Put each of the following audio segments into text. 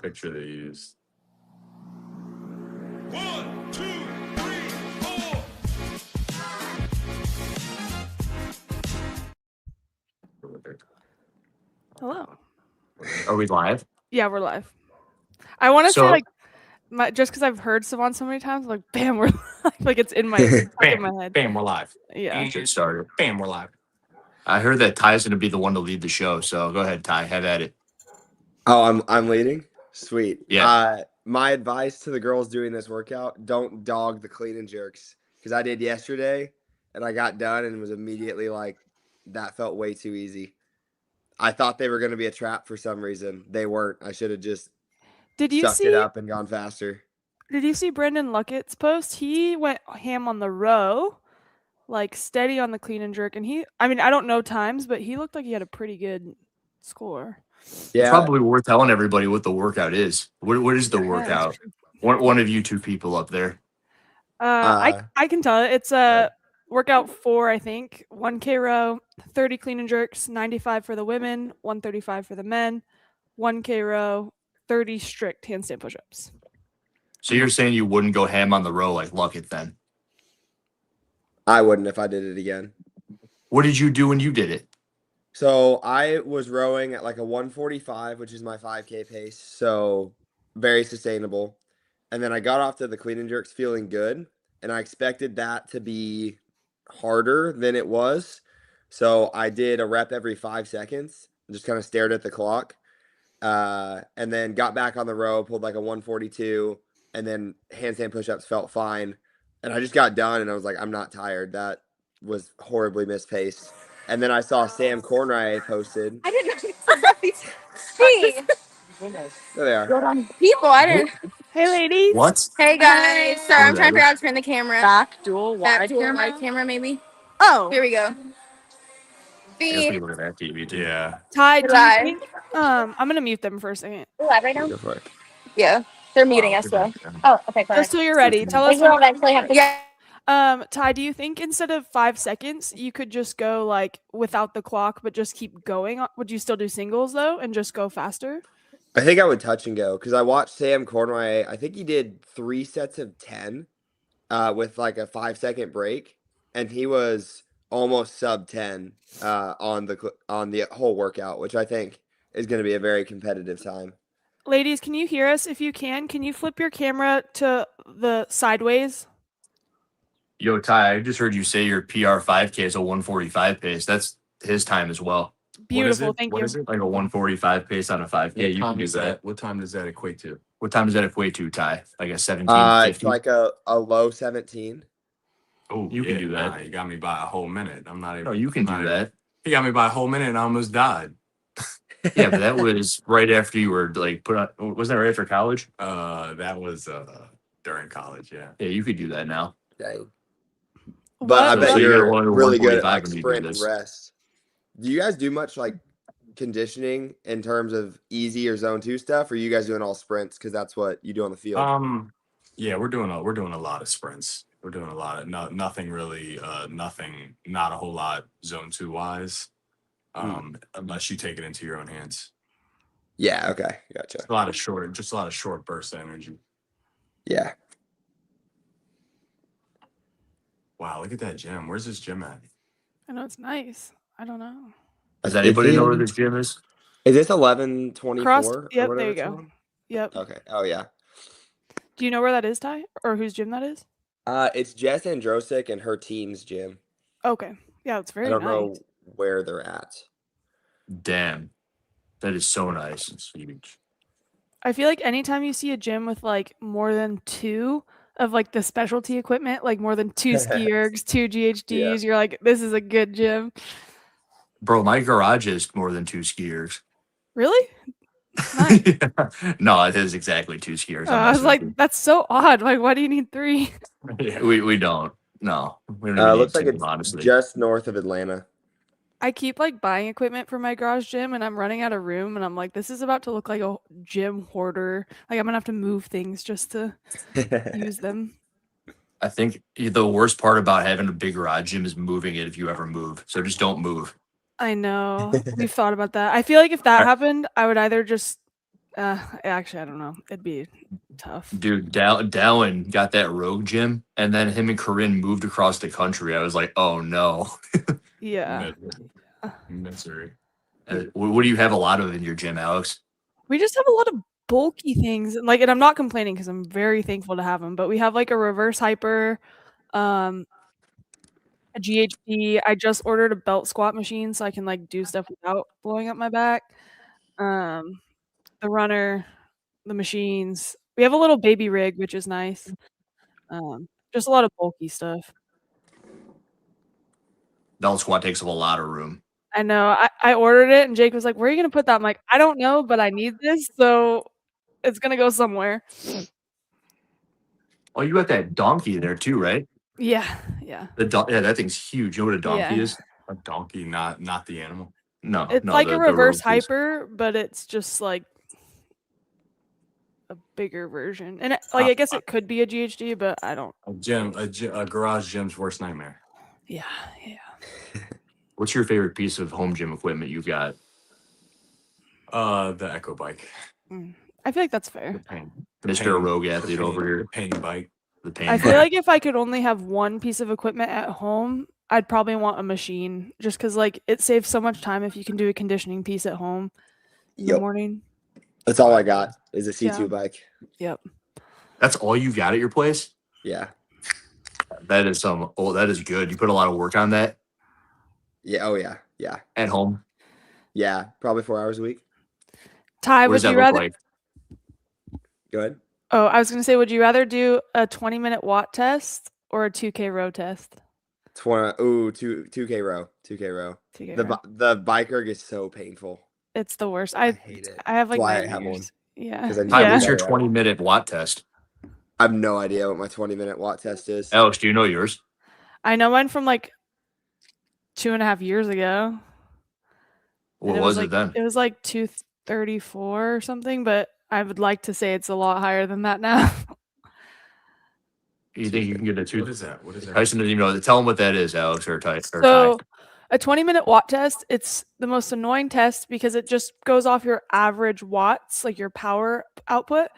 picture they used. 1, 2, 3, 4. Hello. Are we live? Yeah, we're live. I want to So- say like, just because I've heard Savon so many times, like, bam, we're live. Like it's in my in my head. Bam, we're live. Yeah. Get started. Bam, we're live. I heard that Ty's going to be the one to lead the show, so go ahead, Ty. Have at it. Oh, I'm leading? Sweet. Yeah. My advice to the girls doing this workout, don't dog the clean and jerks. Because I did yesterday, and I got done and was immediately like, that felt way too easy. I thought they were going to be a trap for some reason. They weren't. I should have just sucked it up and gone faster. Did you see Brendan Luckett's post? He went ham on the row, like steady on the clean and jerk. And I don't know times, but he looked like he had a pretty good score. Yeah. It's probably worth telling everybody what the workout is. What is the workout? One of you two people up there. I can tell it. It's a workout 4, I think. 1K row, 30 clean and jerks, 95 for the women, 135 for the men, 1K row, 30 strict handstand push-ups. So you're saying you wouldn't go ham on the row like Luckett then? I wouldn't if I did it again. What did you do when you did it? So I was rowing at like a 145, which is my 5K pace. So very sustainable. And then I got off to the clean and jerks feeling good. And I expected that to be harder than it was. So I did a rep every 5 seconds. Just kind of stared at the clock. And then got back on the row, pulled like a 142. And then handstand push-ups felt fine. And I just got done and I was like, I'm not tired. That was horribly mispaced. And then I saw Sam Cornray posted. I didn't know. Hey. There they are. People, I didn't. Hey, ladies. What? Hey, guys. Sorry, I'm trying to figure out how to turn the camera. Back dual wide camera, maybe. Oh. Here we go. I guess we look at that TV too. Yeah. Ty, do you Live. think, I'm going to mute them for a second. Live right now? Go for it. Yeah. They're muting us, though. Oh, okay, fine. Just till you're ready. Tell us. We'll eventually have to. Yeah. Ty, do you think instead of 5 seconds, you could just go like without the clock, but just keep going? Would you still do singles though and just go faster? I think I would touch and go because I watched Sam Cornray. I think he did 3 sets of 10 with like a 5-second break, and he was almost sub 10 on the whole workout, which I think is going to be a very competitive time. Ladies, can you hear us? If you can you flip your camera to the sideways? Yo, Ty, I just heard you say your PR 5K is a 145 pace. That's his time as well. Beautiful, thank What you. is it? Like a 145 pace on a 5K. Yeah, You can do that. What time does that equate to? What time does that equate to, Ty? Like a 17:50? It's like a low 17. Oh, You can do that. Nah, you got me by a whole minute. I'm not even. No, you can do that. He got me by a whole minute and I almost died. Yeah, but that was right after you were like put on. Wasn't that right after college? That was during college. Yeah. Yeah, you could do that now. Dang. But I So bet you're you're going to really good at 145 like when you do sprint and this. rest. Do you guys do much like conditioning in terms of easy or zone 2 stuff, or are you guys doing all sprints because that's what you do on the field? Yeah, we're doing a lot of sprints. We're doing a lot of nothing really, not a whole lot zone 2 wise, unless you take it into your own hands. Yeah. Okay. Gotcha. A lot of short bursts of energy. Yeah. Wow, look at that gym. Where's this gym at? I know it's nice. I don't know. Does anybody know where this gym is? Is this 1124? Cross. Yep, there you go. Yep. Okay. Oh yeah. Do you know where that is, Ty? Or whose gym that is? It's Jess Androsik and her team's gym. Okay. Yeah, it's very I don't nice. know where they're at. Damn. That is so nice. It's huge. I feel like anytime you see a gym with like more than 2 of like the specialty equipment, like more than 2 ski ergs, 2 GHDs, you're like, this is a good gym. Bro, my garage is more than 2 skiers. Really? Nice. No, it is exactly 2 skiers. I was like, that's so odd. Like, why do you need 3? Yeah, we don't. No. We don't It even looks need like to, it's honestly. just north of Atlanta. I keep like buying equipment for my garage gym and I'm running out of room and I'm like, this is about to look like a gym hoarder. Like I'm gonna have to move things just to use them. I think the worst part about having a big garage gym is moving it if you ever move. So just don't move. I know. We've thought about that. I feel like if that happened, I would either just Actually, I don't know. It'd be tough. Dude, Dallin got that rogue gym, and then him and Corinne moved across the country. I was like, oh no. Yeah. Misery. What do you have a lot of in your gym, Alex? We just have a lot of bulky things, and I'm not complaining because I'm very thankful to have them. But we have like a reverse hyper, a GHD. I just ordered a belt squat machine so I can like do stuff without blowing up my back. The runner, the machines. We have a little baby rig, which is nice. Just a lot of bulky stuff. Belt squat takes up a lot of room. I know. I ordered it, and Jake was like, "Where are you gonna put that?" I'm like, "I don't know, but I need this, so it's gonna go somewhere." Oh, you got that donkey there too, right? Yeah. Yeah, that thing's huge. You know what a donkey Yeah. is? A donkey, not the animal. No, It's no, like the a reverse rogue piece. hyper, but it's just like a bigger version. And I guess it could be a GHD, but I don't. A garage gym's worst nightmare. Yeah. What's your favorite piece of home gym equipment you've got? The Echo bike. I feel like that's fair. Mr. Rogue Athlete over here. The pain bike. The pain. I feel like if I could only have one piece of equipment at home, I'd probably want a machine, just because like it saves so much time if you can do a conditioning piece at home in the morning. That's all I got is a C2 bike. Yep. That's all you got at your place? Yeah. That is that is good. You put a lot of work on that? Yeah. Oh yeah. Yeah. At home? Yeah. Probably 4 hours a week. Ty, What does would that you look rather? like? Go ahead. Oh, I was gonna say, would you rather do a 20-minute watt test or a 2K row test? 2K row. 2K row. 2K row. The bike erg is so painful. It's the worst. I hate it. I have like That's why I have nightmares. one. Yeah. Ty, what's your 20-minute watt test? I have no idea what my 20-minute watt test is. Alex, do you know yours? I know mine from like 2.5 years ago. What was it then? It was like 234 or something, but I would like to say it's a lot higher than that now. You think you can get a 2? What is that? Tyson doesn't even know. Tell him what that is, Alex or Ty. So a 20-minute watt test, it's the most annoying test because it just goes off your average watts, like your power output.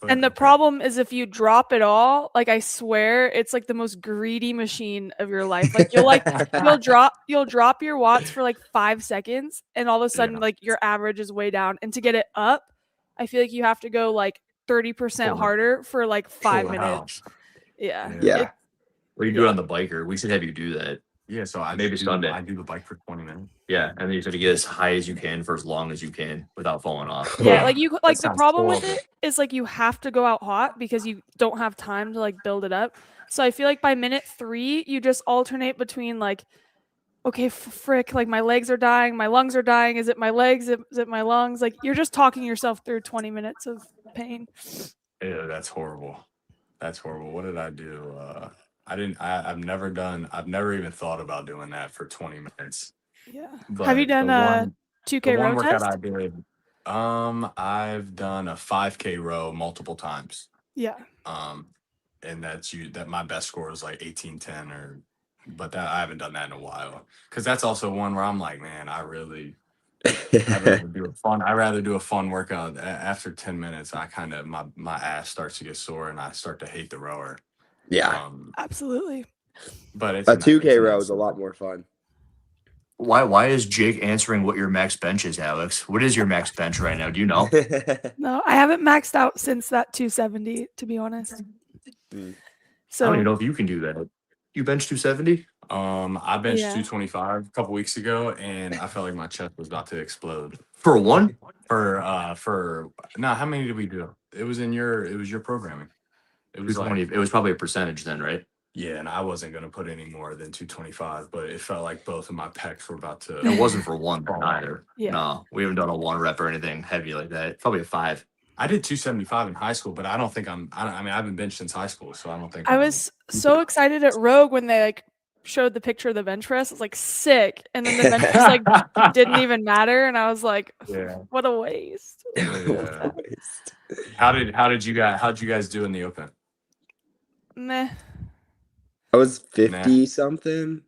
And the problem is if you drop it all, like I swear, it's like the most greedy machine of your life. Like you'll drop your watts for like 5 seconds, and all of a sudden, like your average is way down. And to get it up, I feel like you have to go like 30% harder for like 5 minutes. Yeah. What do you do on the biker? We should have you do that. Yeah, so Sunday. I do the bike for 20 minutes. Yeah, and then you have to get as high as you can for as long as you can without falling off. Yeah, like the problem with it is like you have to go out hot because you don't have time to like build it up. So I feel like by minute 3, you just alternate between like, okay, frick, like my legs are dying, my lungs are dying. Is it my legs? Is it my lungs? Like you're just talking yourself through 20 minutes of pain. Yeah, that's horrible. That's horrible. What did I do? I've never even thought about doing that for 20 minutes. Yeah. But have you done a 2K row test? I did, I've done a 5K row multiple times. Yeah. And that my best score was like 18:10 but that I haven't done that in a while. Cause that's also one where I'm like, man, I'd rather do a fun workout. After 10 minutes, I kind of my ass starts to get sore and I start to hate the rower. Yeah. Absolutely. But a 2K row is a lot more fun. Why is Jake answering what your max bench is, Alex? What is your max bench right now? Do you know? No, I haven't maxed out since that 270, to be honest. So I don't even know if you can do that. You bench 270? I benched 225 a couple weeks ago, and I felt like my chest was about to explode. For one? For no, how many did we do? It was your programming. It was it was probably a percentage then, right? Yeah, and I wasn't gonna put any more than 225, but it felt like both of my pecs were about to. It wasn't for one either. Yeah. No, we haven't done a 1 rep or anything heavy like that. Probably a 5. I did 275 in high school, but I don't think I mean, I haven't benched since high school, so I don't think I was so excited at Rogue when they like showed the picture of the bench press. It's like sick, and then the bench press like didn't even matter, and I was like, what a waste. Yeah. How'd you guys do in the open? Meh. I was 50 something.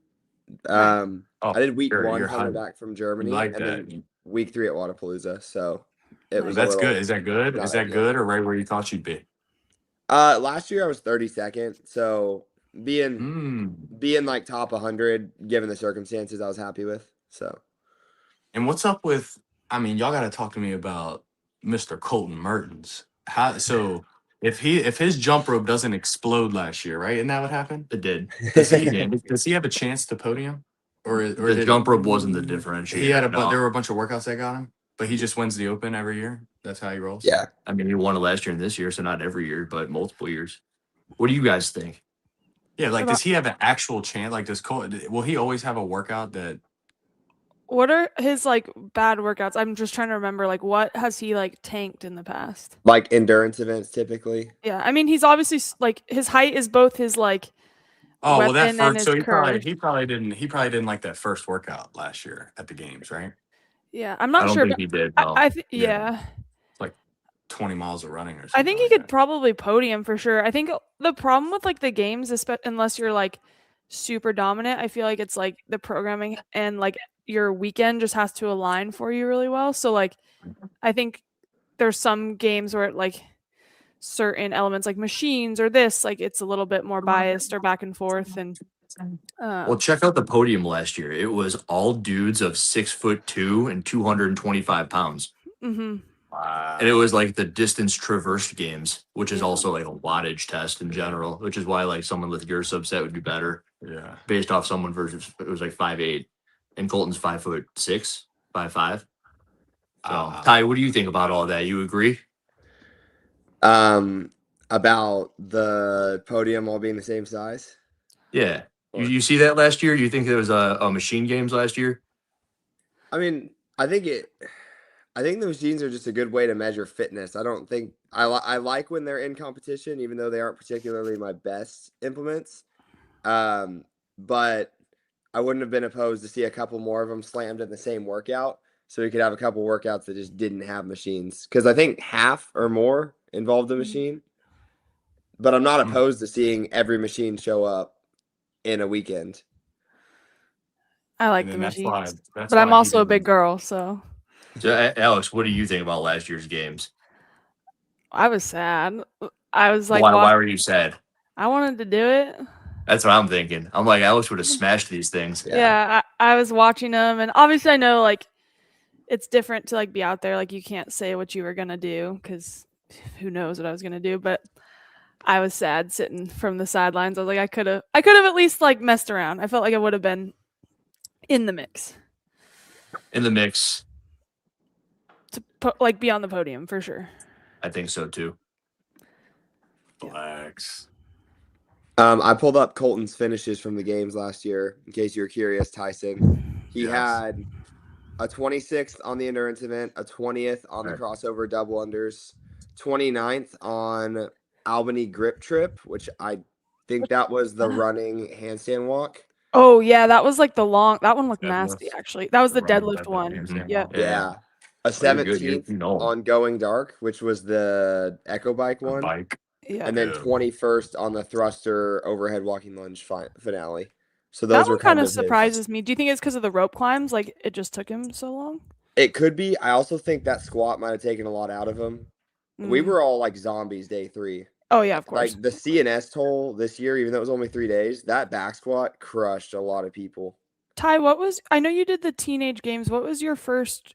I did week 1 coming high. back from Germany, Like and then week 3 at Wadapalooza. So it was. That's good. Is that good? not Is that ideal. good or right where you thought you'd be? Last year I was 32nd, so being like top 100 given the circumstances, I was happy with. So. And what's up with? I mean, y'all got to talk to me about Mr. Colton Mertens. So if his jump rope doesn't explode last year, right? Isn't that what happened? It did. Does he have a chance to podium? Or The jump rope wasn't the differentiator. He had no. there were a bunch of workouts that got him, but he just wins the Open every year. That's how he rolls. Yeah. I mean, he won it last year and this year, so not every year, but multiple years. What do you guys think? Yeah, like does he have an actual chance? Like will he always have a workout that? What are his like bad workouts? I'm just trying to remember. Like, what has he like tanked in the past? Like endurance events, typically. Yeah, I mean, he's obviously like his height is both his like. Oh well, that weapon and first. his So curve. he probably didn't like that first workout last year at the games, right? Yeah, I'm I not don't sure. think But he did. No. Yeah. Like 20 miles of running or something. I think he could probably podium for sure. I think the problem with like the games, unless you're like super dominant, I feel like it's like the programming and like your weekend just has to align for you really well. So like, I think there's some games where it like certain elements like machines or this, like it's a little bit more biased or back and forth. And well, check out the podium last year. It was all dudes of 6'2" and 225 pounds. Mhm. And it was like the distance traversed games, which is Yeah. also like a wattage test in general, which is why like someone with your subset would be better. Yeah. Based off someone versus it was like 5'8", and Colton's 5'6", 5'5". So Ty, what do you think about all that? You agree? About the podium all being the same size? Yeah. You see that last year? You think there was a machine games last year? I mean, I think the machines are just a good way to measure fitness. I don't think I like when they're in competition, even though they aren't particularly my best implements. But I wouldn't have been opposed to see a couple more of them slammed in the same workout, so we could have a couple workouts that just didn't have machines. Because I think half or more involved a machine. But I'm not opposed to seeing every machine show up in a weekend. I like the machines, but I'm also a big girl, so. So, Alex, what do you think about last year's games? I was sad. I was like, why were you sad? I wanted to do it. That's what I'm thinking. I'm like, Alex would have smashed these things. Yeah, I was watching them, and obviously I know like it's different to like be out there. Like you can't say what you were gonna do because who knows what I was gonna do. But I was sad sitting from the sidelines. I was like, I could have at least like messed around. I felt like I would have been in the mix. In the mix. To like be on the podium for sure. I think so too. Flex. I pulled up Colton's finishes from the games last year, in case you were curious, Tyson. He had a 26th on the endurance event, a 20th on the crossover double unders, 29th on Albany grip trip, which I think that was the running handstand walk. Oh yeah, that was like that one looked nasty actually. That was the deadlift one. Yeah. A 17th on Going Dark, which was the Echo Bike one. Yeah. And then 21st on the thruster overhead walking lunge finale. So those that were one kind of surprises me. Do you think it's because of the rope climbs? Like it just took him so long? It could be. I also think that squat might have taken a lot out of him. We were all like zombies day 3. Oh yeah, of course. Like the CNS toll this year, even though it was only 3 days, that back squat crushed a lot of people. Ty, I know you did the teenage games. What was your first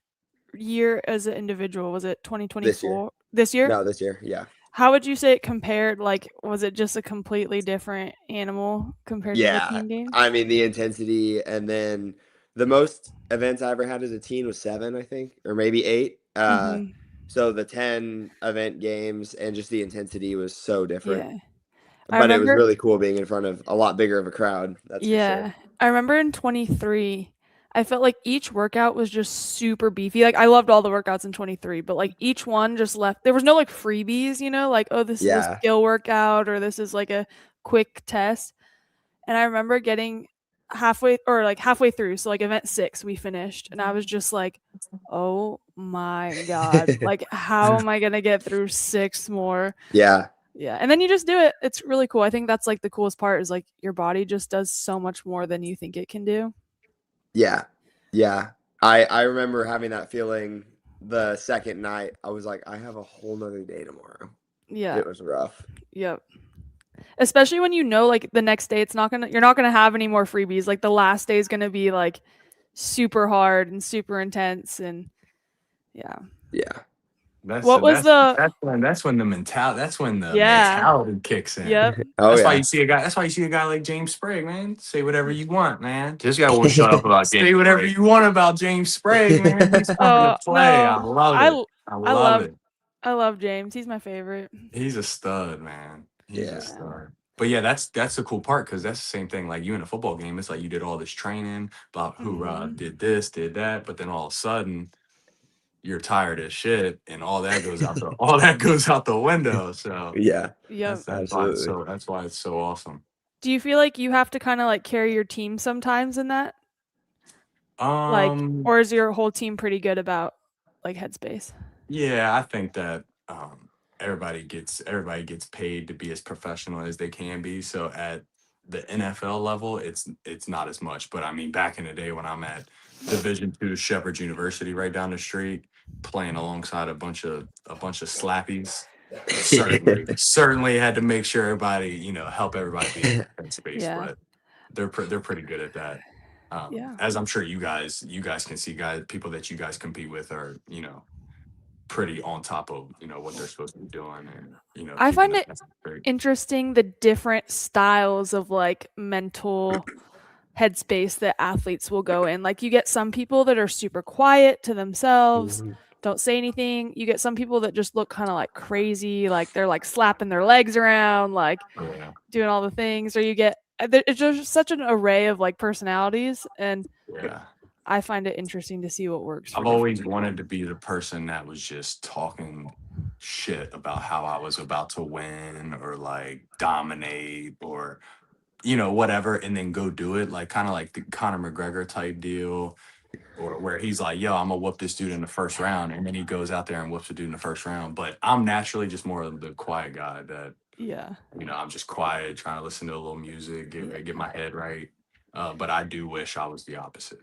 year as an individual? Was it 2024? This year? No, this year, yeah. How would you say it compared? Like, was it just a completely different animal compared to the teen games? I mean, the intensity, and then the most events I ever had as a teen was 7, I think, or maybe 8. So the 10 event games and just the intensity was so different. Yeah. But it was really cool being in front of a lot bigger of a crowd. That's for sure. I remember in 23, I felt like each workout was just super beefy. Like I loved all the workouts in 23, but like each one just left. There was no like freebies, you know, like, oh, this is a skill workout or this is like a quick test. And I remember getting halfway through. So like event 6, we finished. And I was just like, oh my God, like how am I going to get through 6 more? Yeah. Yeah. And then you just do it. It's really cool. I think that's like the coolest part is like your body just does so much more than you think it can do. Yeah. Yeah. I remember having that feeling the second night, I was like, I have a whole nother day tomorrow. Yeah. It was rough. Yep. Especially when you know, like the next day, you're not gonna have any more freebies. Like the last day is gonna be like super hard and super intense, and yeah. Yeah. That's What was the? that's when the mentality kicks in. Yep. Oh That's yeah. why you see a guy. That's why you see a guy like James Sprague, man. Say whatever you want, man. This guy won't shut up about Say James whatever Sprague. you want about James Sprague, man. He's coming to play. I No, love it. I love it. I love James. He's my favorite. He's a stud, man. He's Yeah. a stud. But yeah, that's the cool part because that's the same thing. Like you in a football game, it's like you did all this training about who did this, did that, but then all of a sudden you're tired as shit, and all that goes out the window. So Yeah. Yep. that's why it's so awesome. Do you feel like you have to kind of like carry your team sometimes in that? Like, or is your whole team pretty good about like headspace? Yeah, I think that everybody gets paid to be as professional as they can be. So at the NFL level, it's not as much. But I mean, back in the day when I'm at Division II Shepherd's University right down the street, playing alongside a bunch of slappies, certainly had to make sure everybody, help everybody be in headspace. Yeah. But they're pretty good at that. Yeah. As I'm sure you guys can see, people that you guys compete with are, pretty on top of, what they're supposed to be doing. And, I find it great. interesting the different styles of like mental headspace that athletes will go in. Like you get some people that are super quiet to themselves, don't say anything. You get some people that just look kind of like crazy, like they're like slapping their legs around, like doing all the things. Or you get, it's just such an array of like personalities, and I find it interesting to see what works. I've always wanted to be the person that was just talking shit about how I was about to win or like dominate or whatever, and then go do it, like kind of like the Conor McGregor type deal, or where he's like, yo, I'm gonna whoop this dude in the first round, and then he goes out there and whoops the dude in the first round. But I'm naturally just more of the quiet guy that I'm just quiet, trying to listen to a little music, get my head right. But I do wish I was the opposite.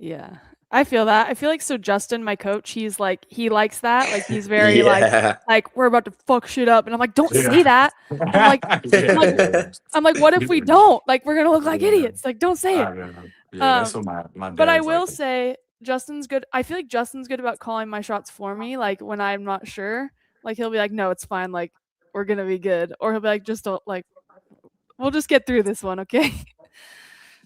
Yeah, I feel that. I feel like so Justin, my coach, he's like, he likes that. Like he's very like we're about to fuck shit up, and I'm like, don't say that. I'm like, what if we don't? Like we're gonna look like idiots. Like don't say it. That's what my but I will say Justin's good. I feel like Justin's good about calling my shots for me. Like when I'm not sure, like he'll be like, no, it's fine. Like we're gonna be good. Or he'll be like, just don't, like, we'll just get through this one, okay?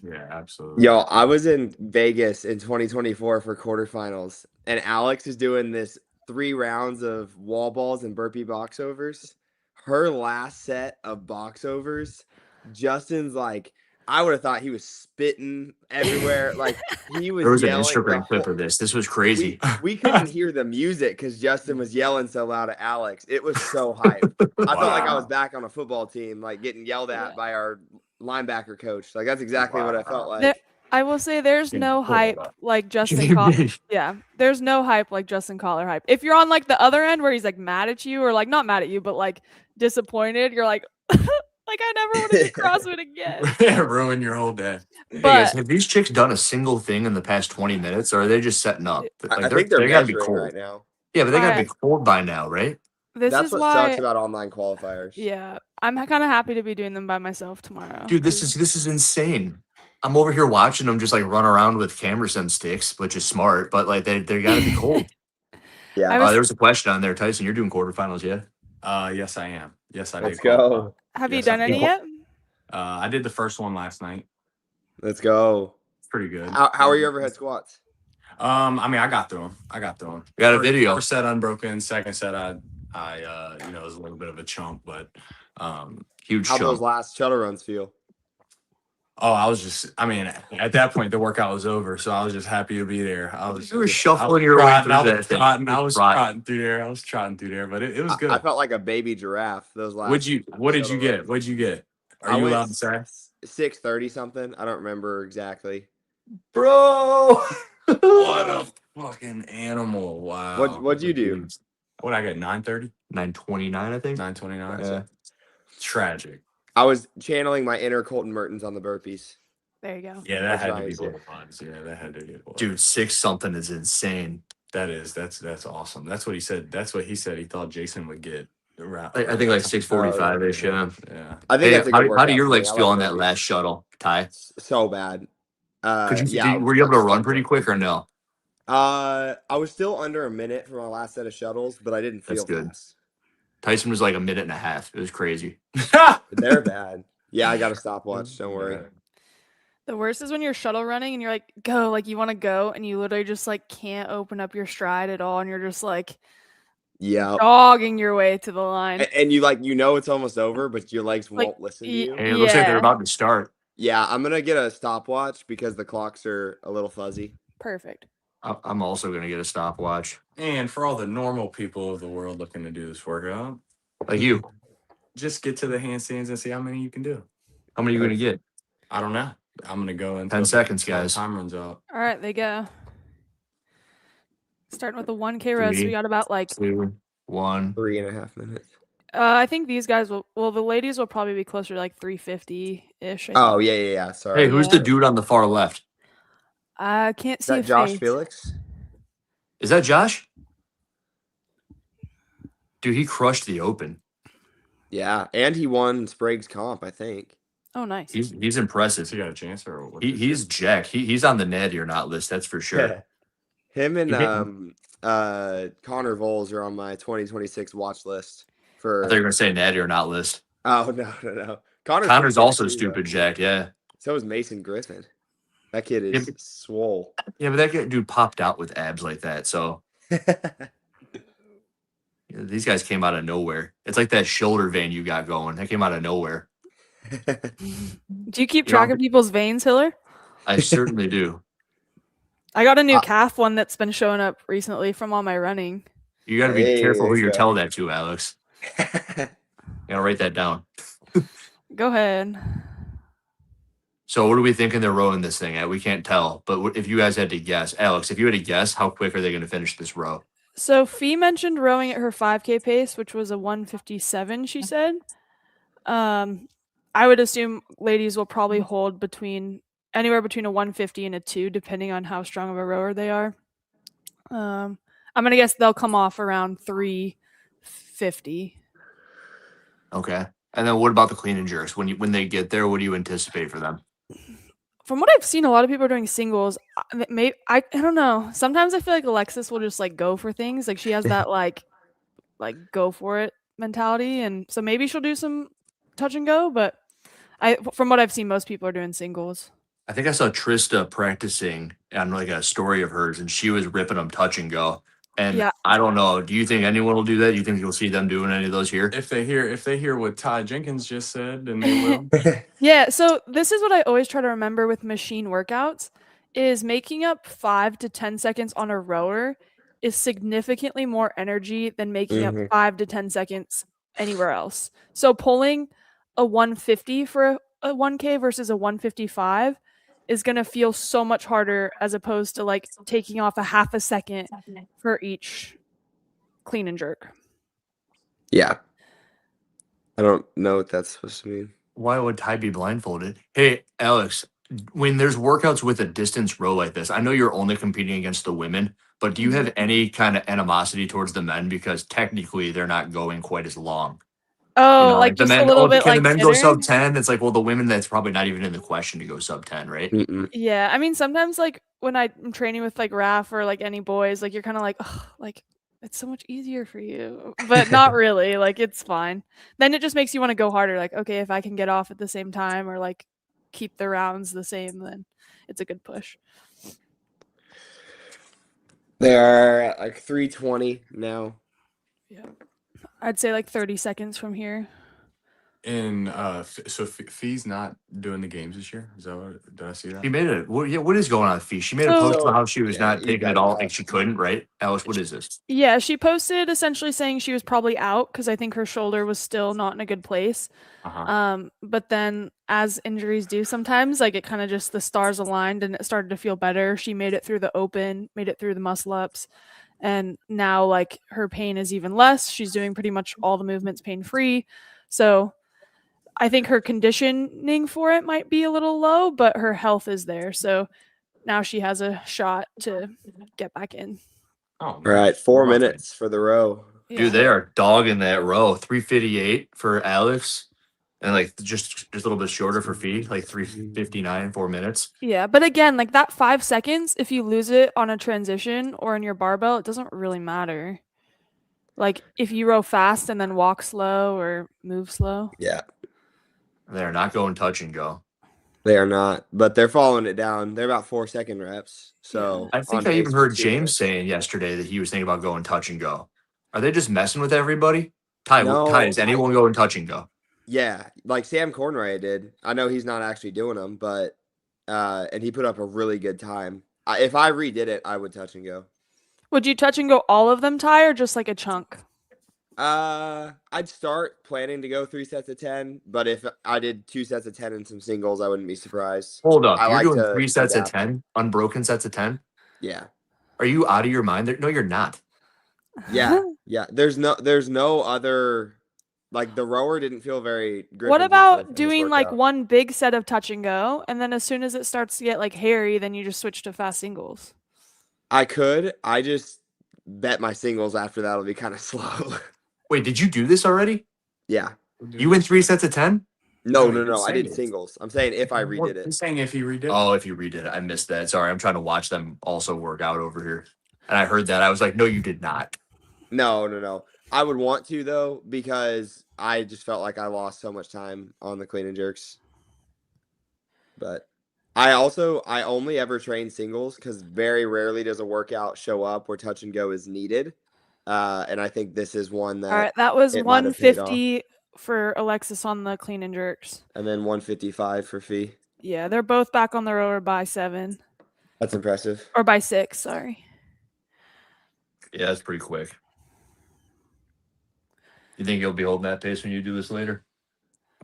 Yeah, absolutely. Yo, I was in Vegas in 2024 for quarterfinals, and Alex is doing this 3 rounds of wall balls and burpee box overs. Her last set of box overs, Justin's like, I would have thought he was spitting everywhere. Like he was. There was an yelling Instagram clip of this. This was crazy. We couldn't hear the music because Justin was yelling so loud at Alex. It was so hype. I felt like I was back on a football team, like getting yelled at by our linebacker coach. Like that's exactly what I felt like. I will say there's no hype like Justin Collar. Yeah, there's no hype like Justin Collar hype. If you're on like the other end where he's like mad at you, or like not mad at you, but like disappointed, you're like, like I never want to do CrossFit again. Ruin your whole day. But hey guys, have these chicks done a single thing in the past 20 minutes, or are they just setting up? Like, I think they're gotta be measuring cold right now. Yeah, but they gotta be cold by now, right? That's what sucks about online qualifiers. Yeah, I'm kind of happy to be doing them by myself tomorrow. Dude, this is insane. I'm over here watching them just like run around with camera sense sticks, which is smart, but like they gotta be cold. Yeah. There was a question on there, Tyson. You're doing quarterfinals, yeah? Yes, I am. Yes, I Let's did. go. Have you done any yet? I did the first one last night. Let's go. It's pretty good. How are your overhead squats? I mean, I got through them. We got a video. First set unbroken. Second set, I it was a little bit of a chump, but huge. How those last shuttle runs feel? Oh, I mean, at that point the workout was over, so I was just happy to be there. You were shuffling your way through that. I was trotting through there, but it was good. I felt like a baby giraffe. Those last. What did you get? What'd you get? Are you allowed to say? 630 something. I don't remember exactly. Bro, what a fucking animal! Wow. What'd you do? What I got? 930? 929, I think. 929. Yeah. Tragic. I was channeling my inner Colton Mertens on the burpees. There you go. Yeah, that had to be nice. horrible. Yeah, that had to be horrible. Dude, 6 something is insane. That's awesome. That's what he said. That's what he said. He thought Jason would get around. I think like 6:45-ish. Yeah. Yeah. I think Hey, that's a good how do workout your for me. legs I feel like on that working. last shuttle, Ty? So bad. Were you able to run pretty quick or no? I was still under a minute for my last set of shuttles, but I didn't feel That's good. fast. Tyson was like a minute and a half. It was crazy. They're bad. Yeah, I got a stopwatch. Don't worry. The worst is when you're shuttle running and you're like, go, like you want to go, and you literally just like can't open up your stride at all, and you're just like jogging your way to the line. And you it's almost over, but your legs won't listen to you. Hey, it looks like they're about to start. Yeah, I'm gonna get a stopwatch because the clocks are a little fuzzy. Perfect. I'm also gonna get a stopwatch. And for all the normal people of the world looking to do this workout, like you, just get to the handstands and see how many you can do. How many are you gonna get? I don't know. I'm gonna go in 10 seconds, guys. Time runs out. All right, they go. Starting with the 1K row, so we got about like 2, 1. 3.5 minutes. I think these guys will. Well, the ladies will probably be closer to like 350-ish. Oh yeah. Sorry. Hey, who's the dude on the far left? I can't see. Is that Josh Felix? Is that Josh? Dude, he crushed the Open. Yeah, and he won Sprague's comp, I think. Oh, nice. He's impressive. He got a chance, or what? He's jacked. He's on the natty or not list. That's for sure. Him and Connor Voles are on my 2026 watch list. I thought you were gonna say natty or not list. Oh no. Connor's also stupid jacked. Yeah. So is Mason Griffin. That kid is swole. Yeah, but that dude popped out with abs like that. So these guys came out of nowhere. It's like that shoulder vein you got going. That came out of nowhere. Do you keep track of people's veins, Hiller? I certainly do. I got a new calf one that's been showing up recently from all my running. You got to be careful who you tell that to, Alex. You gotta write that down. Go ahead. So what are we thinking they're rowing this thing at? We can't tell. But if you guys had to guess, Alex, if you had to guess, how quick are they going to finish this row? So Fee mentioned rowing at her 5K pace, which was a 1:57, she said. I would assume ladies will probably hold anywhere between a 1:50 and a 2, depending on how strong of a rower they are. I'm going to guess they'll come off around 3:50. Okay. And then what about the clean and jerks? When they get there, what do you anticipate for them? From what I've seen, a lot of people are doing singles. I don't know. Sometimes I feel like Alexis will just like go for things. Like she has that like go for it mentality, and so maybe she'll do some touch and go. But from what I've seen, most people are doing singles. I think I saw Trista practicing on like a story of hers, and she was ripping them touch and go. And yeah. I don't know. Do you think anyone will do that? Do you think you'll see them doing any of those here? If they hear what Ty Jenkins just said, then they will. Yeah. So this is what I always try to remember with machine workouts: is making up 5 to 10 seconds on a rower is significantly more energy than making up 5 to 10 seconds anywhere else. So pulling a 150 for a 1K versus a 155 is going to feel so much harder as opposed to like taking off a half a second for each clean and jerk. Yeah. I don't know what that's supposed to mean. Why would Ty be blindfolded? Hey, Alex, when there's workouts with a distance row like this, I know you're only competing against the women, but do you have any kind of animosity towards the men? Because technically they're not going quite as long. Oh, like just a little bit can like the men go sub 10? It's like, well, the women, that's probably not even in the question to go sub 10, right? Yeah. I mean, sometimes like when I'm training with like Raph or like any boys, like you're kind of like, oh, like it's so much easier for you, but not really. Like it's fine. Then it just makes you want to go harder. Like, okay, if I can get off at the same time or like keep the rounds the same, then it's a good push. They are at like 3:20 now. Yeah. I'd say like 30 seconds from here. And so Fee's not doing the games this year. Is that what, did I see that? She made it. What is going on with Fee? She made a post about how she was not taking it all. Like she couldn't, right? Alice, what is this? Yeah, she posted essentially saying she was probably out because I think her shoulder was still not in a good place. But then as injuries do sometimes, like it kind of just the stars aligned and it started to feel better. She made it through the open, made it through the muscle ups. And now like her pain is even less. She's doing pretty much all the movements pain-free. So I think her conditioning for it might be a little low, but her health is there. So now she has a shot to get back in. Oh, All right, 4 minutes for the row. Dude, they are dogging that row. 358 for Alex. And like just a little bit shorter for Fee, like 359, 4 minutes. Yeah, but again, like that 5 seconds, if you lose it on a transition or in your barbell, it doesn't really matter. Like if you row fast and then walk slow or move slow. Yeah, They're not going touch and go. they are not, but they're following it down. They're about 4-second reps. So I think on I pace even for heard 2 James minutes. saying yesterday that he was thinking about going touch and go. Are they just messing with everybody? Ty, No, is anyone going touch and go? Yeah, like Sam Cornray did. I know he's not actually doing them, but and he put up a really good time. If I redid it, I would touch and go. Would you touch and go all of them, Ty, or just like a chunk? I'd start planning to go 3 sets of 10, but if I did 2 sets of 10 and some singles, I wouldn't be surprised. Hold up. I You're like doing to 3 sets adapt. of 10? Unbroken sets of 10? Yeah. Are you out of your mind? No, you're not. Yeah. Yeah. There's no other, like the rower didn't feel very What Griffin's about doing like one big set of touch and go, and then as soon as it starts to get like hairy, then you just switch to fast singles? I could. I just bet my singles after that'll be kind of slow. Wait, did you do this already? Yeah. You went 3 sets of 10? No, No, no, he I did singles. singles. I'm saying if I redid it. He's saying if he redid it. Oh, if you redid it. I missed that. Sorry, I'm trying to watch them also work out over here. And I heard that. I was like, no, you did not. No. I would want to though, because I just felt like I lost so much time on the clean and jerks. But I only ever train singles because very rarely does a workout show up where touch and go is needed. And I think this is one that All right, that was it might have paid off. 150 for Alexis on the clean and jerks. And then 155 for Fee. Yeah, they're both back on the rower by 7. That's impressive. Or by 6, sorry. Yeah, that's pretty quick. You think you'll be holding that pace when you do this later?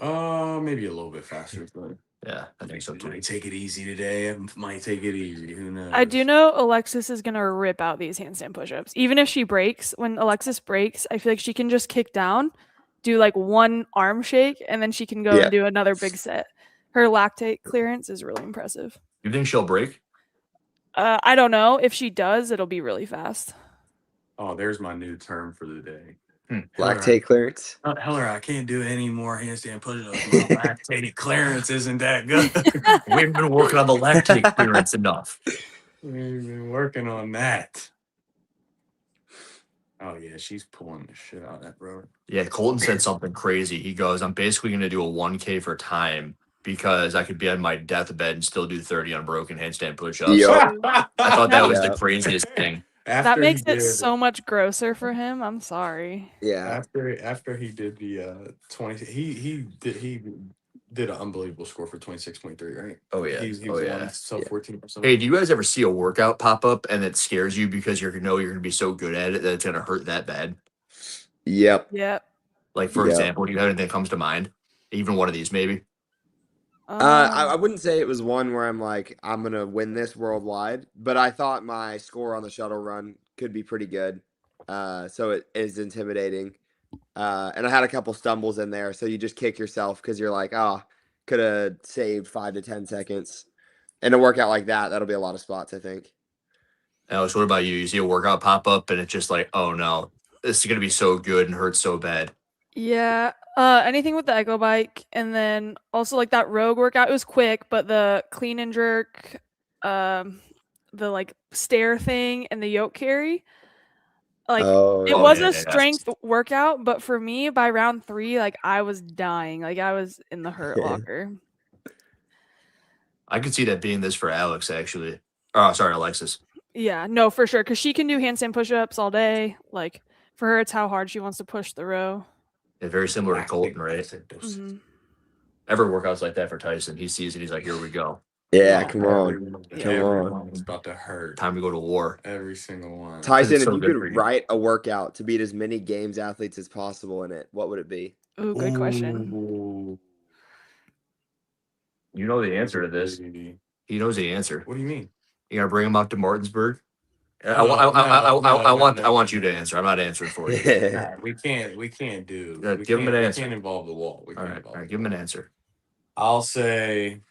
Maybe a little bit faster, but Yeah, I think so too. might take it easy today. Might take it easy. Who knows? I do know Alexis is going to rip out these handstand push-ups. Even if she breaks, when Alexis breaks, I feel like she can just kick down, do like one arm shake, and then she can go and do another big set. Her lactate clearance is really impressive. You think she'll break? I don't know. If she does, it'll be really fast. Oh, there's my new term for the day. Lactate clearance. Heller, I can't do any more handstand push-ups. My lactate clearance isn't that good. We've been working on the lactate clearance enough. We've been working on that. Oh yeah, she's pulling the shit out of that, bro. Yeah, Colton said something crazy. He goes, I'm basically going to do a 1K for time because I could be on my deathbed and still do 30 unbroken handstand push-ups. Yo. I thought that was the craziest thing. That makes it so much grosser for him. I'm sorry. Yeah. After he did the 20, he did an unbelievable score for 26.3, right? Oh yeah. He was on sub 14 or something. Hey, do you guys ever see a workout pop up and it scares you because you know you're going to be so good at it that it's going to hurt that bad? Yep. Like, for example, do you have anything that comes to mind? Even one of these, maybe? I wouldn't say it was one where I'm like, I'm going to win this worldwide, but I thought my score on the shuttle run could be pretty good. So it is intimidating. And I had a couple stumbles in there. So you just kick yourself because you're like, oh, could have saved 5 to 10 seconds. And a workout like that, that'll be a lot of spots, I think. Alex, what about you? You see a workout pop up and it's just like, oh no, this is going to be so good and hurts so bad. Yeah. Anything with the Echo Bike, and then also like that Rogue workout, it was quick, but the clean and jerk, the like stair thing and the yoke carry, like it was a strength workout, but for me by round 3, like I was dying, like I was in the hurt locker. I could see that being this for Alex, actually. Oh, sorry, Alexis. Yeah, no, for sure, because she can do handstand push-ups all day. Like for her, it's how hard she wants to push the row. Yeah, very similar to Colton, right? Mm-hmm. Ever workouts like that for Tyson. He sees it. He's like, here we go. Yeah, come on. It's about to hurt. Time to go to war. Every single one. Tyson, if you could write a workout to beat as many games athletes as possible in it, what would it be? Ooh, good question. You know the answer to this. He knows the answer. What do you mean? You gotta bring him out to Martinsburg. I want you to answer. I'm not answering for you. Nah, we can't do. Give him an answer. We can't involve the wall. All right, give him an answer. I'll say.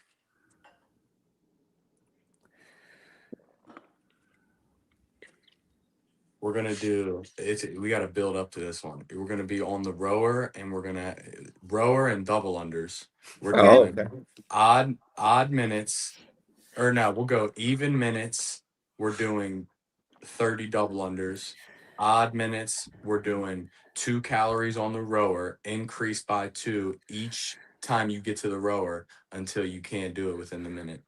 we're gonna do it's we gotta build up to this one. We're gonna be on the rower and we're gonna rower and double unders. We're Oh, doing okay. odd minutes. Or no, we'll go even minutes. We're doing 30 double unders. Odd minutes, we're doing 2 calories on the rower, increased by 2 each time you get to the rower until you can't do it within the minute.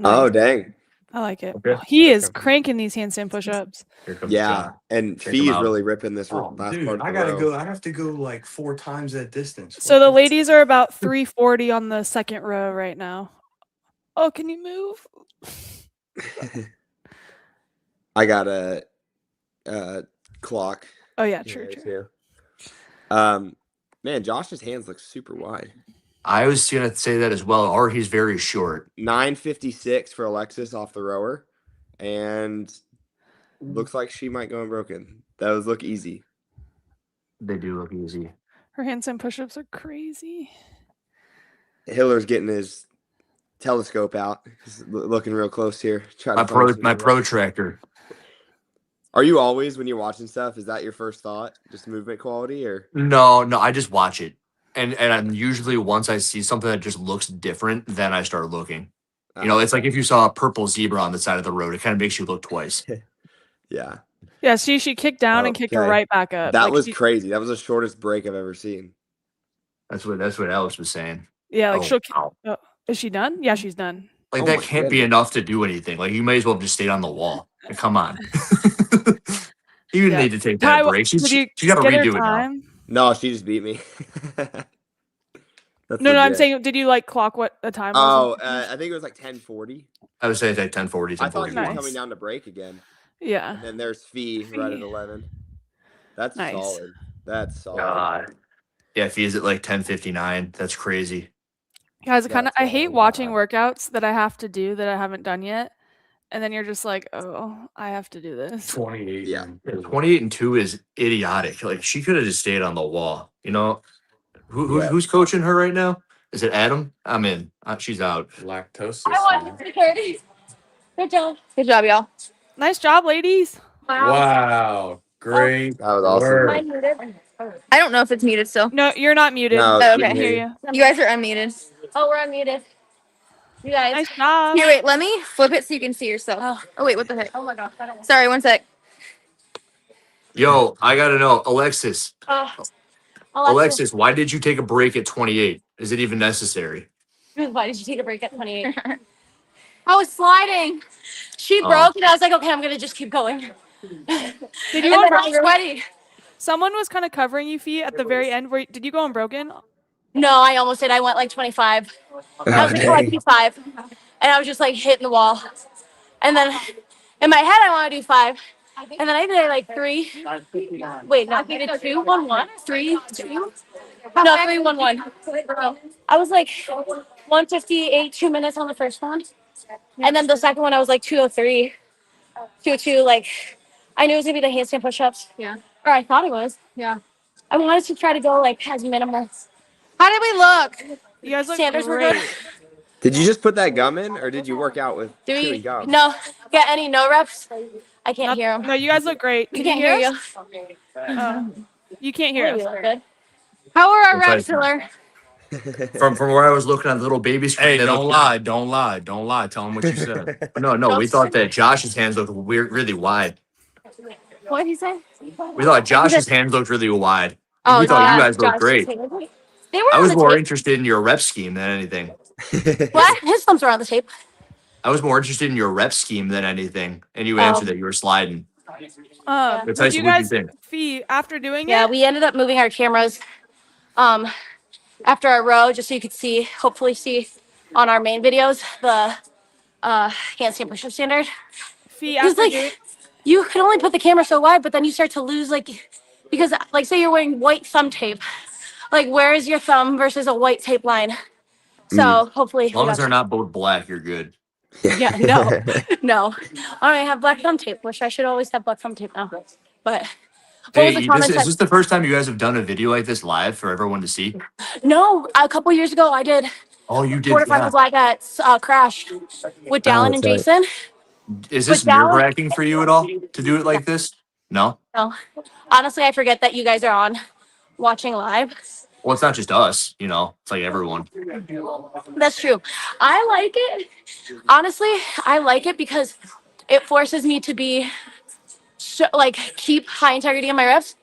Oh, Nice. dang. I like it. Okay. He is Okay. cranking these handstand push-ups. Here comes Yeah, John. and Check 'em Fee's out. really ripping this Oh, last dude, part of I the gotta row. go. I have to go like 4 times that distance. So the ladies are about 340 on the second row right now. Oh, can you move? I got a clock. Oh yeah, true, here, true. too. Man, Josh's hands look super wide. I was gonna say that as well. Or he's very short. 956 for Alexis off the rower, and looks like she might go unbroken. Those look easy. They do look easy. Her handstand push-ups are crazy. Hiller's getting his telescope out. He's looking real close here. Trying My to find some my movement. protractor. Are you always, when you're watching stuff, is that your first thought? Just movement quality, or? No, I just watch it. And I'm usually once I see something that just looks different, then I start looking. You know, it's like if you saw a purple zebra on the side of the road, it kind of makes you look twice. Yeah. Yeah, see, she kicked down and kicked her Okay. right back up. That Like, was she- crazy. That was the shortest break I've ever seen. That's what Alex was saying. Yeah, like Oh, she'll. wow. Oh, is she done? Yeah, she's done. Like Oh that my can't be goodness. enough to do anything. Like you may as well have just stayed on the wall. Like, come on. You didn't Yeah. need to take that Ty, break. She did you got to get her redo it now. time? No, she just beat me. That's No, I'm legit. saying, did you like clock what the time Oh, was? I think it was like 10:40. I would say it's like 10:40, I thought she was 10:41. coming down to break again. Yeah. And then there's Fee right at 11. That's Nice. solid. That's solid. God. Yeah, if he's at like 10:59, that's crazy. Guys, That's I hate wild. watching workouts that I have to do that I haven't done yet. And then you're just like, oh, I have to do this. 28. Yeah. 28 and 2 is idiotic. Like she could have just stayed on the wall. You know, Yeah. who's coaching her right now? Is it Adam? I'm in. She's out. Lactosis. Good job. Good job, y'all. Nice job, ladies. Wow. Great. That was awesome. work. I don't know if it's muted still. No, you're not muted. No, Oh, We can okay. hear you. You guys are unmuted. Oh, we're unmuted. You guys. Nice job. Here, wait. Let me flip it so you can see yourself. Oh wait, what the heck? Oh my gosh. Sorry, one sec. Yo, I gotta know, Alexis. Alexis, why did you take a break at 28? Is it even necessary? Why did you take a break at 28? I was sliding. She Oh. broke, and I was like, okay, I'm gonna just keep going. Did And you then go I unbroken? was sweaty. Someone was kind of covering you, feet at the very end. Did you go unbroken? No, I almost did. I went like 25. I was like, dang. 25, and I was just like hitting the wall. And then in my head, I want to do 5, and then I did like 3. Wait, no, I did 2, 1, 1, 3, 2. No, 3, 1, 1. I was like 158, 2 minutes on the first one, and then the second one I was like 203, 202. Like I knew it was gonna be the handstand push-ups. Yeah. Or I thought it was. Yeah. I wanted to try to go like as minimal. How did we look? You guys look Standards were great. good. Did you just put that gum in, or did you work out with Do we? chewing gum? No. Get any no reps? I can't hear them. No, you guys look great. We Can can't you hear us? you. Oh, you can't hear We us. look good. How are our Looks reps, like- Hiller? From where I was looking at the little baby screen. Hey, they don't looked- lie. Don't lie. Don't lie. Tell them what you said. No, we thought that Josh's hands looked weird, really wide. What did he say? We thought Josh's hands looked really wide. Oh, we thought you yeah, guys looked Josh great. just hated me. They were I on was the more tape. interested in your rep scheme than anything. What? His thumbs were on the tape. I was more interested in your rep scheme than anything. And you answered that you were sliding. But Tyson, you what'd you guys, think? Fee, after doing Yeah, it, we ended up moving our cameras after our row just so you could see, hopefully see on our main videos, the handstand push-up standard. Fee, Because after like doing you can only put the camera so wide, but then you start to lose because like say you're wearing white thumb tape. Like where is your thumb versus a white tape line? So hopefully As long as they're not both black, you're good. Yeah, no. I have black thumb tape, which I should always have black thumb tape now. But what was the Hey, comment is this the first time you guys have done a video like this live for everyone to see? No, a couple years ago I did Oh, you did. quarterfinals live at Crash with Dallin and that's right. Jason. Is this But that nerve wracking for you at all to do it like this? No? No. Honestly, I forget that you guys are on watching live. Well, it's not just us, you know, it's like everyone. That's true. I like it. Honestly, I like it because it forces me to be like keep high integrity in my reps,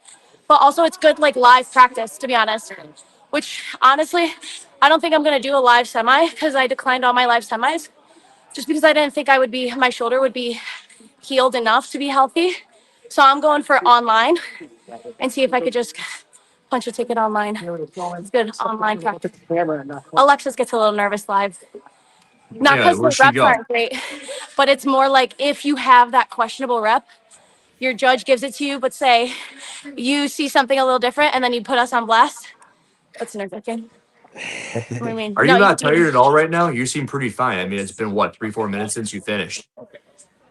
but also it's good like live practice, to be honest. Which honestly, I don't think I'm gonna do a live semi because I declined all my live semis just because I didn't think my shoulder would be healed enough to be healthy. So I'm going for online and see if I could just punch a ticket online. It's good online practice. Alexis gets a little nervous live. Not Yeah, because the where'd she reps go? aren't great, but it's more like if you have that questionable rep, your judge gives it to you, but say you see something a little different and then you put us on blast. That's nerve wracking. What do you mean? Are No, you you not tired at all right now? You seem pretty fine. I mean, it's been what, 3-4 minutes since you finished?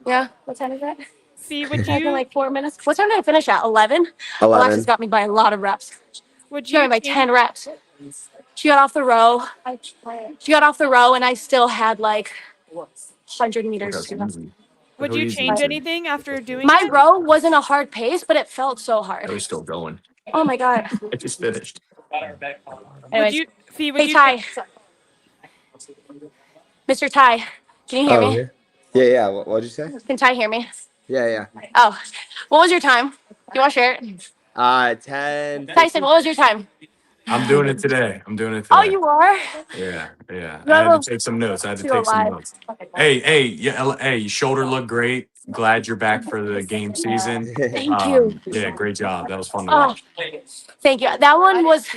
Yeah. What time is that? Fee, It's been like 4 minutes. What time did I finish at? 11? Alexis 11. got me by a lot of reps. would She got you me by change 10 reps. She got off the row. She got off the row and I still had like 100 meters. That's to go. easy. would How you easy change is it? anything after doing My it? row wasn't a hard pace, but it felt so hard. I was still going. Oh my God. I just finished. Would Anyways, you Fee, would hey you Ty. Mr. Ty, can you hear Oh, me? here? Yeah. What'd you say? Can Ty hear me? Yeah. Oh, what was your time? Do you want to share it? 10. Tyson, what was your time? I'm doing it today. Oh, you are? Yeah. You I had have to take some notes. to go live. Hey, your shoulder looked great. Glad you're back for the game season. Thank you. Yeah, great job. That was fun to Oh, watch. thank you. That one was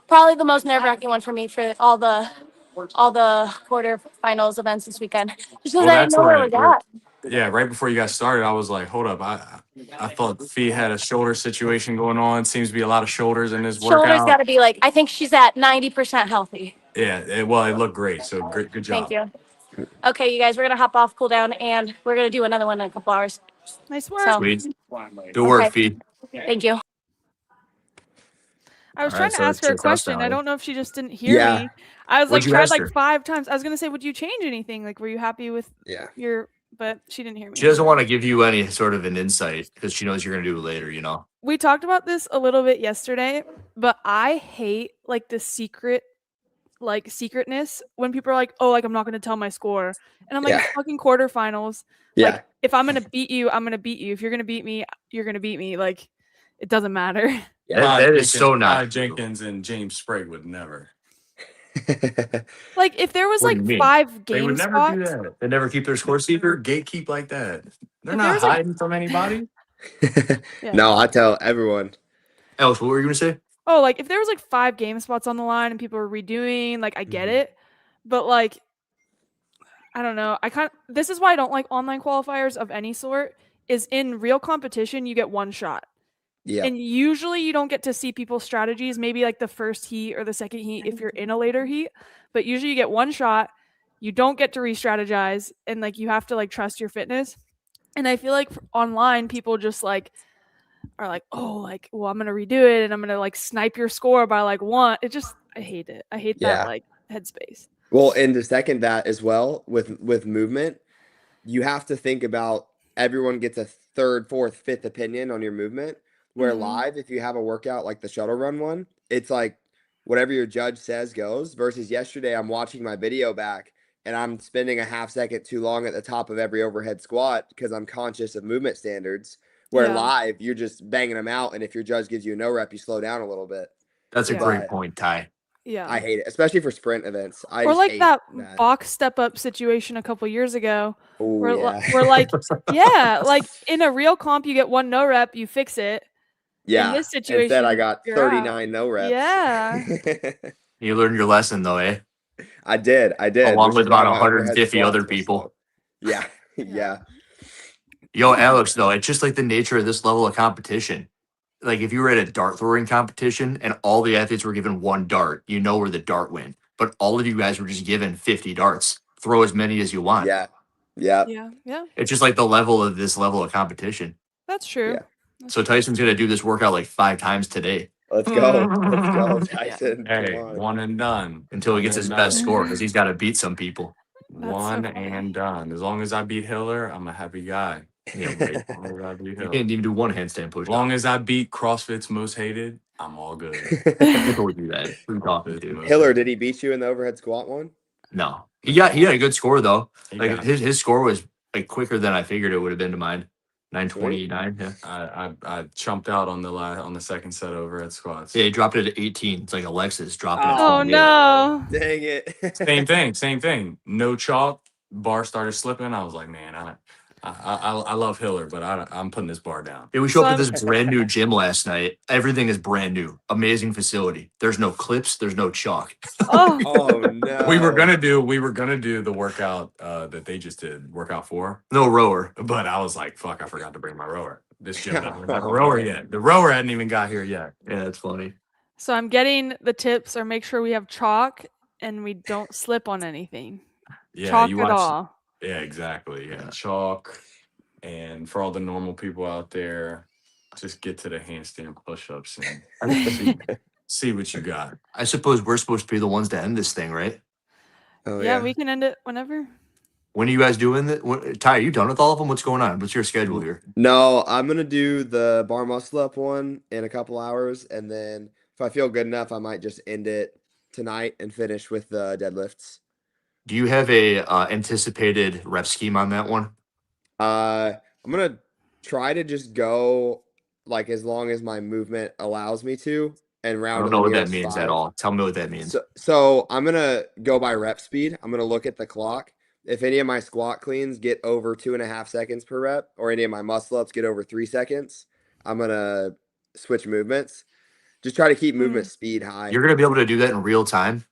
probably the most nerve-wracking one for me for all the quarterfinals events this weekend. Just because Well, I didn't that's know where right. it was at. Yeah, right before you got started, I was like, hold up. I thought Fee had a shoulder situation going on. Seems to be a lot of shoulders in this Shoulders got workout. to be like, I think she's at 90% healthy. Yeah, it looked great. So good Thank job. you. Okay, you guys, we're going to hop off, cool down, and we're going to do another one in a couple hours. Nice work. So, Sweet. Good work, Okay. Fee. thank you. I was All trying right, to so ask her a it's just us question. now, I eh? don't know if she just didn't hear Yeah. me. I was What'd like you tried ask like her? 5 times. I was gonna say, would you change anything? Like, were you happy with Yeah. your? But she didn't hear me. She doesn't want to give you any sort of an insight because she knows you're going to do it later, you know? We talked about this a little bit yesterday, but I hate like the secretness when people are like, oh, like I'm not gonna tell my score, and I'm like, Yeah. it's fucking quarterfinals. Yeah. Like, if I'm gonna beat you, I'm gonna beat you. If you're gonna beat me, you're gonna beat me. Like, it doesn't matter. That is so not. Jenkins and James Sprague would never. Like, if there was What do like you mean? 5 They game would never spots, do that. They never keep their score secret. Gatekeep like that. They're If not there's, like- hiding from anybody. yeah. No, I tell everyone. Alex, what were you going to say? Oh, like if there was like 5 game spots on the line and people were redoing, like I get it, but like I don't know. This is why I don't like online qualifiers of any sort. Is in real competition you get one shot, Yeah. and usually you don't get to see people's strategies. Maybe like the first heat or the second heat if you're in a later heat, but usually you get one shot. You don't get to re-strategize, and like you have to like trust your fitness. And I feel like online people just like are like, oh, like, well, I'm gonna redo it and I'm gonna like snipe your score by like 1. I hate it. I hate Yeah. that like headspace. Well, and to second that as well with movement, you have to think about everyone gets a third, fourth, fifth opinion on your movement. Where Mhm. live, if you have a workout like the shuttle run one, it's like whatever your judge says goes. Versus yesterday, I'm watching my video back and I'm spending a half second too long at the top of every overhead squat because I'm conscious of movement standards. Where Yeah. live, you're just banging them out, and if your judge gives you a no rep, you slow down a little bit. That's a Yeah. great point, Ty. Yeah. I hate it, especially for sprint events. I Or just like hate that that. box step up situation a couple years ago. Ooh, Where, yeah. we're like, yeah, like in a real comp, you get 1 no rep, you fix it. Yeah. this situation, Instead, I got you're out. 39 no reps. Yeah. You learned your lesson, though, eh? I did. Along which with is why about my overhead 150 other squats were people. slow. Yeah. Yeah. Yo, Alex, though, it's just like the nature of this level of competition. Like if you were at a dart throwing competition and all the athletes were given 1 dart, you know where the dart went. But all of you guys were just given 50 darts. Throw as many as you want. Yeah. Yeah. Yeah. It's just like the level of this level of competition. That's true. Yeah. So Tyson's going to do this workout like 5 times today Let's go. Let's go, Tyson. Hey, Come on. 1 and done. until he gets his best score because he's got to beat some people. That's so 1 funny. and done. As long as I beat Hiller, I'm a happy guy. Yeah, right. As long as I beat You Hiller. can't even do one handstand push. As long as I beat CrossFit's most hated, I'm all good. I told you that. Who you talking to? Hiller, did he beat you in the overhead squat one? No, he had a good score though. He Like got his score was like quicker than I figured it would have been to mine. 9:29. Yeah. I chumped out on the second set over at squats. Yeah, he dropped it at 18. It's like Alexis dropped it at Oh 28. no. Dang it. Same thing. No chalk. Bar started slipping. I was like, man, I love Hiller, but I'm putting this bar down. Yeah, we showed up So at this brand new gym last night. Everything is brand new. Amazing facility. There's no clips. There's no chalk. Oh, Oh no. We were gonna do the workout that they just did, workout 4. No rower. But I was like, fuck, I forgot to bring my rower. This gym doesn't have a rower yet. The rower hadn't even got here yet. Yeah, that's funny. so I'm getting the tips or make sure we have chalk and we don't slip on anything. Yeah, Chalk you at watch. all. Yeah, exactly. Yeah, Yeah. chalk. And for all the normal people out there, just get to the handstand push-ups and see what you got. I suppose we're supposed to be the ones to end this thing, right? Oh, Yeah, we can end it whenever. When are you guys doing that? Ty, are you done with all of them? What's going on? What's your schedule here? No, I'm gonna do the bar muscle up one in a couple hours, and then if I feel good enough, I might just end it tonight and finish with the deadlifts. Do you have a anticipated rep scheme on that one? I'm gonna try to just go like as long as my movement allows me to, and I round. don't to the know what that nearest means 5. at all. Tell me what that means. So I'm gonna go by rep speed. I'm gonna look at the clock. If any of my squat cleans get over 2.5 seconds per rep, or any of my muscle ups get over 3 seconds, I'm gonna switch movements. Just try to keep movement speed high. You're gonna be able to do that in real time.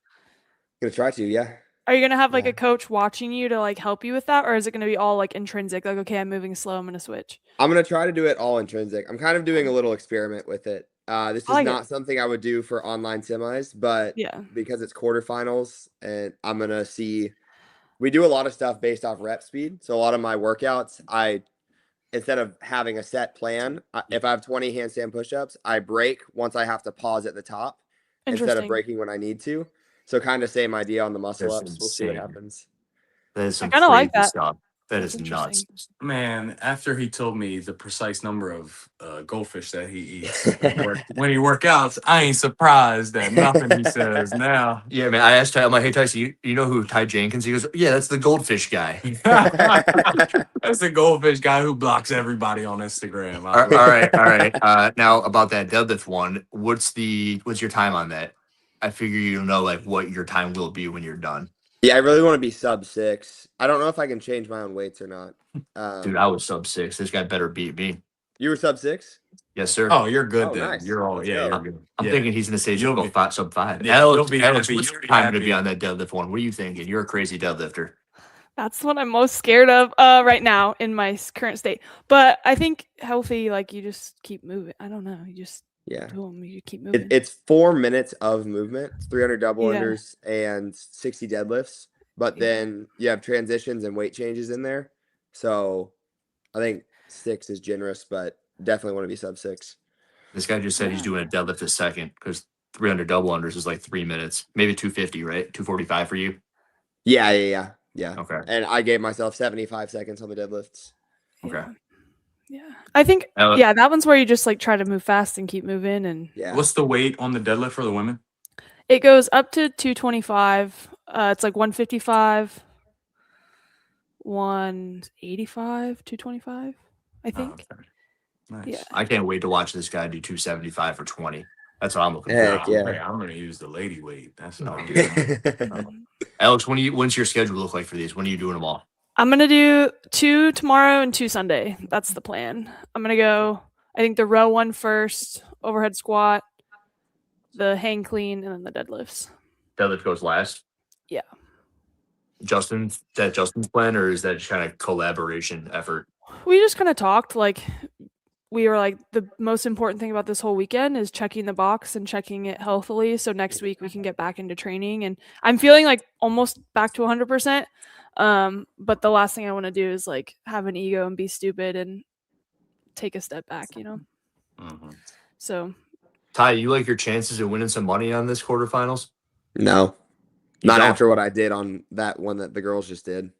Gonna try to, yeah. Are you gonna have like Yeah. a coach watching you to like help you with that, or is it gonna be all like intrinsic? Like, okay, I'm moving slow, I'm gonna switch. I'm gonna try to do it all intrinsic. I'm kind of doing a little experiment with it. This is I like not it. something I would do for online semis, but Yeah. because it's quarterfinals, and I'm gonna see. We do a lot of stuff based off rep speed. So a lot of my workouts, instead of having a set plan, if I have 20 handstand push-ups, I break once I have to pause at the top instead of Interesting. breaking when I need to. So kind of same idea on the muscle That's ups. We'll see what insane. happens. That is some kinda crazy like that. stuff. That That's is nuts. interesting. Man, after he told me the precise number of goldfish that he eats when he work outs, I ain't surprised at nothing he says now. Yeah, man. I asked Ty, I'm like, hey Tyson, you know who Ty Jenkins? He goes, yeah, that's the goldfish guy. That's the goldfish guy who blocks everybody on Instagram. All right. Now about that deadlift one, what's your time on that? I figure you know like what your time will be when you're done. Yeah, I really want to be sub 6. I don't know if I can change my own weights or not. Dude, I was sub 6. This guy better beat me. You were sub 6? Yes, sir. Oh, you're good Oh, then. nice. You're all Let's yeah. go. You're good. I'm Yeah. thinking he's gonna say You'll go be- sub 5. Yeah, Alex, you'll be Alex, happy. what's You'll your be time gonna be happy. on that deadlift one? What are you thinking? You're a crazy deadlifter. That's what I'm most scared of right now in my current state. But I think healthy, like you just keep moving. I don't know. You just Yeah. do them. You keep moving. It's 4 minutes of movement. It's 300 double Yeah. unders and 60 deadlifts. But Yeah. then you have transitions and weight changes in there. So I think 6 is generous, but definitely want to be sub 6. This guy just said he's Yeah. doing a deadlift a second because 300 double unders is like 3 minutes, maybe 250, right? 245 for you. Yeah. Okay. And I gave myself 75 seconds on the deadlifts. Okay. Yeah. I think Alex- yeah, that one's where you just like try to move fast and keep moving, and Yeah. What's the weight on the deadlift for the women? it goes up to 225. It's like 155, 185, 225, I think. Oh, okay. Nice. Yeah. I can't wait to watch this guy do 275 for 20. That's what I'm looking Heck for. yeah. Hey, I'm gonna use the lady weight. That's what I'm doing. Alex, when's your schedule look like for these? When are you doing them all? I'm gonna do 2 tomorrow and 2 Sunday. That's the plan. I'm gonna go, I think the row one first, overhead squat, the hang clean, and then the deadlifts. Deadlift goes last. Yeah. Justin's plan, or is that just kind of collaboration effort? We just kind of talked, like we were like, the most important thing about this whole weekend is checking the box and checking it healthily. So next week we can get back into training, and I'm feeling like almost back to 100%. But the last thing I want to do is like have an ego and be stupid and take a step back, you know? Mhm. So Ty, you like your chances of winning some money on this quarterfinals? No. You Not don't? after what I did on that one that the girls just did.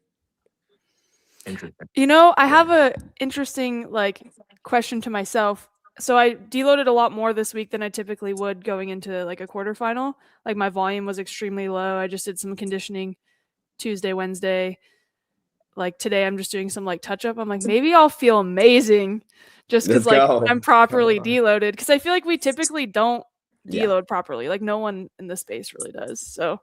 Interesting. You know, I have a interesting question to myself. So I deloaded a lot more this week than I typically would going into like a quarterfinal. Like my volume was extremely low. I just did some conditioning Tuesday, Wednesday. Like today I'm just doing some like touch up. I'm like, maybe I'll feel amazing just because Let's like go. I'm properly deloaded. Because I feel like we typically don't Yeah. deload properly. Like no one in the space really does. So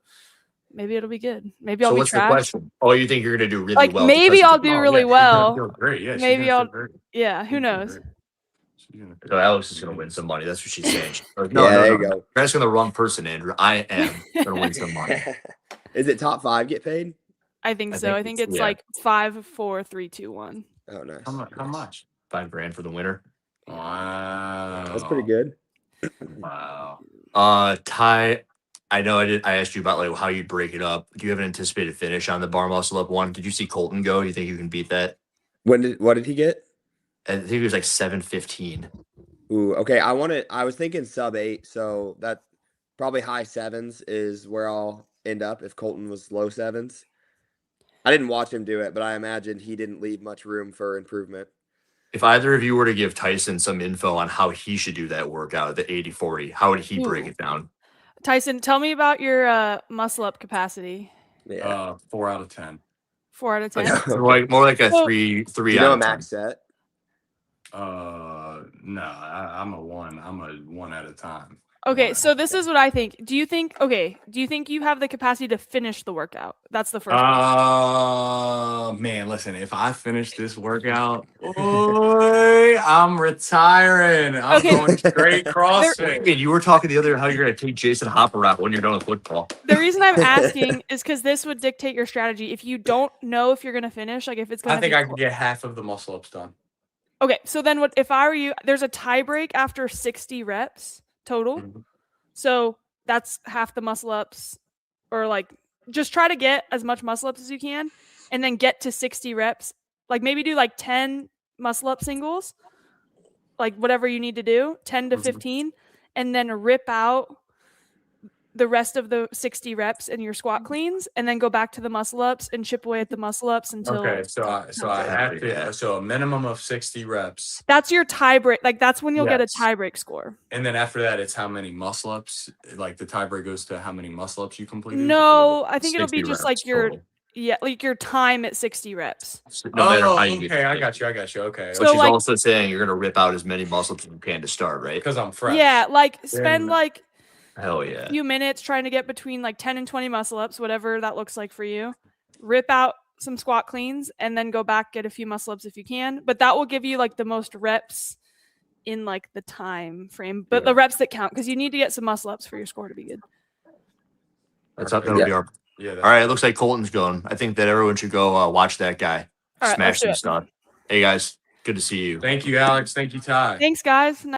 maybe it'll be good. Maybe I'll So be what's the trash. question? Oh, you think you're gonna do really Like well? maybe because I'll of the- do Oh, really yeah, she's gonna well. feel great. Yeah, she's Maybe gonna I'll. feel great. Yeah, who She's gonna feel knows? great. She's gonna feel So great. Alex is gonna win some money. That's what she's saying. No, There you go. You're asking the wrong person, Andrew. I am gonna win some money. Is it top 5 get paid? I think I so. think I think it's- it's yeah. like 5, 4, 3, 2, 1. Oh, nice. How much? $5,000 for the winner. Wow. That's pretty good. Wow. Ty, I know I asked you about like how you break it up. Do you have an anticipated finish on the bar muscle up one? Did you see Colton go? You think you can beat that? What did he get? I think it was like 7:15. Ooh, okay. I was thinking sub 8, so that probably high 7s is where I'll end up if Colton was low 7s. I didn't watch him do it, but I imagine he didn't leave much room for improvement. If either of you were to give Tyson some info on how he should do that workout, the 80-40, how would he break Ooh. it down? Tyson, tell me about your muscle up capacity. Yeah. 4 out of 10. 4 out of 10. Okay. Like more like a So- three Do you know out a of 10. max set? No, I'm a 1. I'm a 1 at a time. Okay, One. so this is what I think. Do you think you have the capacity to finish the workout? That's the first one. Man, listen, if I finish this workout, boy, I'm retiring. I'm Okay. going straight CrossFit. And you were talking the other how you're gonna take Jason Hopper out when you're done with football. The reason I'm asking is because this would dictate your strategy. If you don't know if you're gonna finish, like if it's gonna I think be I can get half of the muscle ups done. Okay, so then what if I were you, there's a tie break after 60 reps total. Mhm. So that's half the muscle ups, or like just try to get as much muscle ups as you can and then get to 60 reps. Like maybe do like 10 muscle up singles, like whatever you need to do, 10 to 15, and then rip out the rest of the 60 reps in your squat cleans and then go back to the muscle ups and chip away at the muscle ups until Okay, so I have to so a minimum of 60 reps, that's your tie break. Like that's when you'll get a Yes. tie break score. and then after that, it's how many muscle ups. Like the tiebreak goes to how many muscle ups you completed. No, I think it'll 60 be just reps like your total. like your time at 60 reps. No matter Oh, how you get okay, I it. got you. Okay. So, But she's like- also saying you're gonna rip out as many muscles as you can to start, right? Because I'm fresh. Yeah, like spend Then- like Hell a yeah. few minutes trying to get between like 10 and 20 muscle ups, whatever that looks like for you. Rip out some squat cleans and then go back, get a few muscle ups if you can. But that will give you like the most reps in like the time frame. But the reps that count, because you need to get some muscle ups for your score to be good. That's up. That'll be our. Yeah. All right, it looks like Colton's going. I think that everyone should go watch that guy All right, let's smash do some it. stuff. Hey guys, good to see you. Thank you, Alex. Thank you, Ty. Thanks, guys.